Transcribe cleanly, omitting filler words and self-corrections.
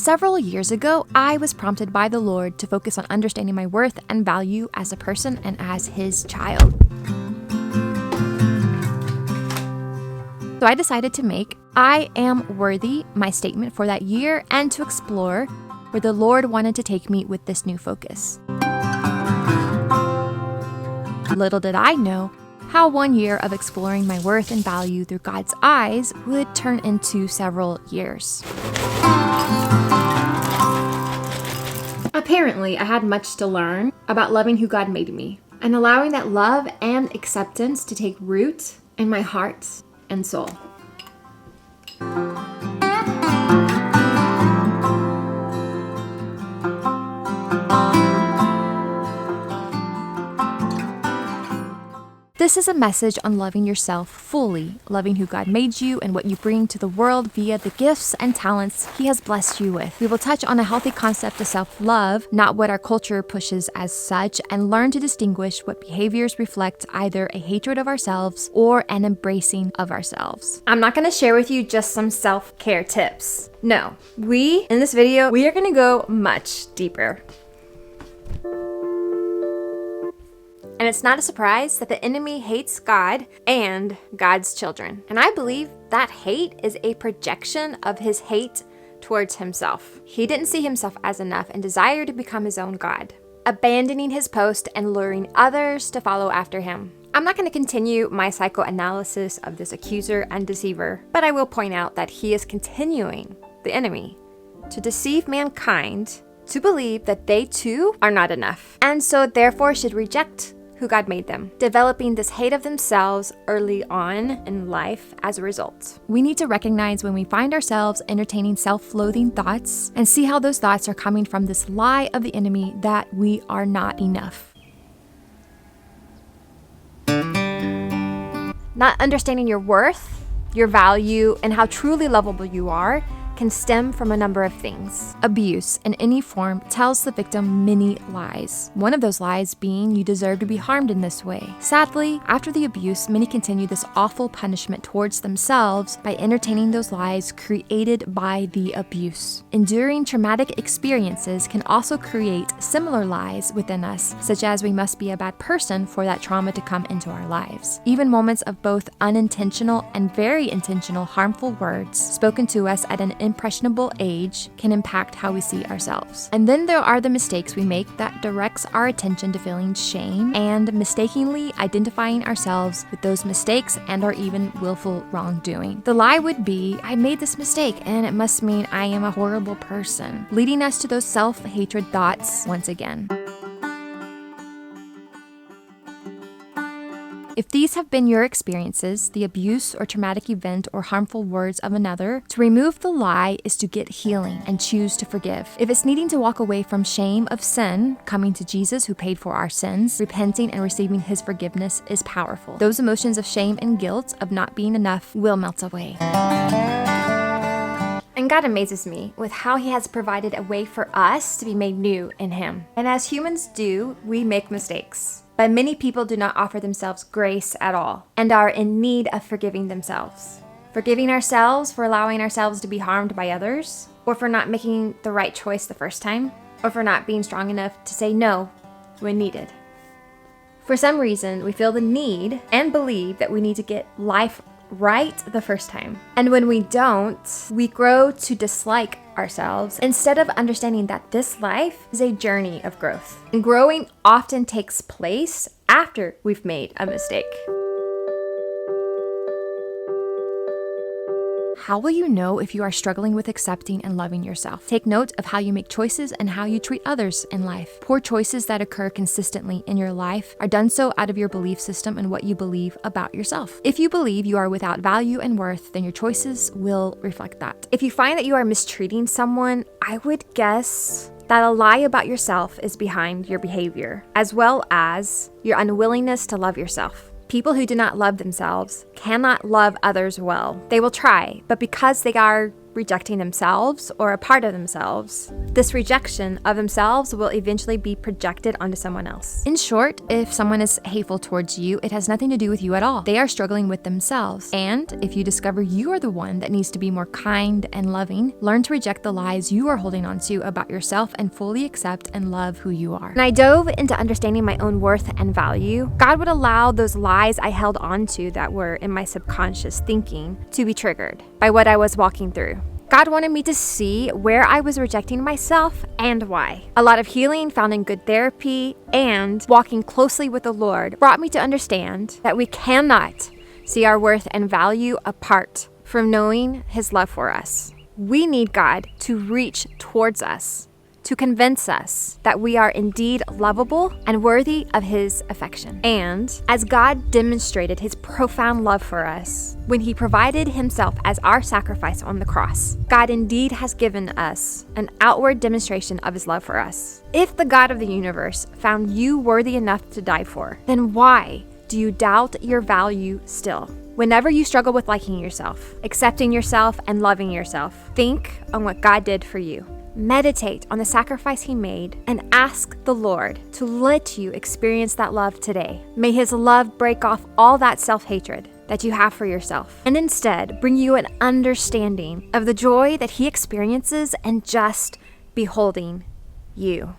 Several years ago, I was prompted by the Lord to focus on understanding my worth and value as a person and as His child. So I decided to make "I am worthy" my statement for that year and to explore where the Lord wanted to take me with this new focus. Little did I know how 1 year of exploring my worth and value through God's eyes would turn into several years. Apparently, I had much to learn about loving who God made me and allowing that love and acceptance to take root in my heart and soul. This is a message on loving yourself fully, loving who God made you and what you bring to the world via the gifts and talents He has blessed you with. We will touch on a healthy concept of self-love, not what our culture pushes as such, and learn to distinguish what behaviors reflect either a hatred of ourselves or an embracing of ourselves. I'm not going to share with you just some self-care tips. No, in this video, we are going to go much deeper. And it's not a surprise that the enemy hates God and God's children. And I believe that hate is a projection of his hate towards himself. He didn't see himself as enough and desired to become his own God, abandoning his post and luring others to follow after him. I'm not going to continue my psychoanalysis of this accuser and deceiver, but I will point out that he is continuing, the enemy, to deceive mankind to believe that they too are not enough, and so therefore should reject who God made them, developing this hate of themselves early on in life as a result. We need to recognize when we find ourselves entertaining self-loathing thoughts and see how those thoughts are coming from this lie of the enemy that we are not enough. Not understanding your worth, your value, and how truly lovable you are can stem from a number of things. Abuse in any form tells the victim many lies. One of those lies being you deserve to be harmed in this way. Sadly, after the abuse, many continue this awful punishment towards themselves by entertaining those lies created by the abuse. Enduring traumatic experiences can also create similar lies within us, such as we must be a bad person for that trauma to come into our lives. Even moments of both unintentional and very intentional harmful words spoken to us at an impressionable age can impact how we see ourselves. And then there are the mistakes we make that directs our attention to feeling shame and mistakenly identifying ourselves with those mistakes and or even willful wrongdoing. The lie would be, I made this mistake and it must mean I am a horrible person, leading us to those self-hatred thoughts once again. If these have been your experiences, the abuse or traumatic event or harmful words of another, to remove the lie is to get healing and choose to forgive. If it's needing to walk away from shame of sin, coming to Jesus who paid for our sins, repenting and receiving His forgiveness is powerful. Those emotions of shame and guilt of not being enough will melt away. And God amazes me with how He has provided a way for us to be made new in Him. And as humans do, we make mistakes. But many people do not offer themselves grace at all and are in need of forgiving themselves. Forgiving ourselves for allowing ourselves to be harmed by others, or for not making the right choice the first time, or for not being strong enough to say no when needed. For some reason, we feel the need and believe that we need to get life right the first time. And when we don't, we grow to dislike ourselves instead of understanding that this life is a journey of growth. And growing often takes place after we've made a mistake. How will you know if you are struggling with accepting and loving yourself? Take note of how you make choices and how you treat others in life. Poor choices that occur consistently in your life are done so out of your belief system and what you believe about yourself. If you believe you are without value and worth, then your choices will reflect that. If you find that you are mistreating someone, I would guess that a lie about yourself is behind your behavior, as well as your unwillingness to love yourself. People who do not love themselves cannot love others well. They will try, but because they are rejecting themselves or a part of themselves, this rejection of themselves will eventually be projected onto someone else. In short, if someone is hateful towards you, it has nothing to do with you at all. They are struggling with themselves. And if you discover you are the one that needs to be more kind and loving, learn to reject the lies you are holding on to about yourself and fully accept and love who you are. When I dove into understanding my own worth and value, God would allow those lies I held on to that were in my subconscious thinking to be triggered by what I was walking through. God wanted me to see where I was rejecting myself and why. A lot of healing found in good therapy and walking closely with the Lord brought me to understand that we cannot see our worth and value apart from knowing His love for us. We need God to reach towards us, to convince us that we are indeed lovable and worthy of His affection. And as God demonstrated His profound love for us when He provided Himself as our sacrifice on the cross, God indeed has given us an outward demonstration of His love for us. If the God of the universe found you worthy enough to die for, then why do you doubt your value still? Whenever you struggle with liking yourself, accepting yourself, and loving yourself, think on what God did for you. Meditate on the sacrifice He made and ask the Lord to let you experience that love today. May His love break off all that self-hatred that you have for yourself and instead bring you an understanding of the joy that He experiences in just beholding you.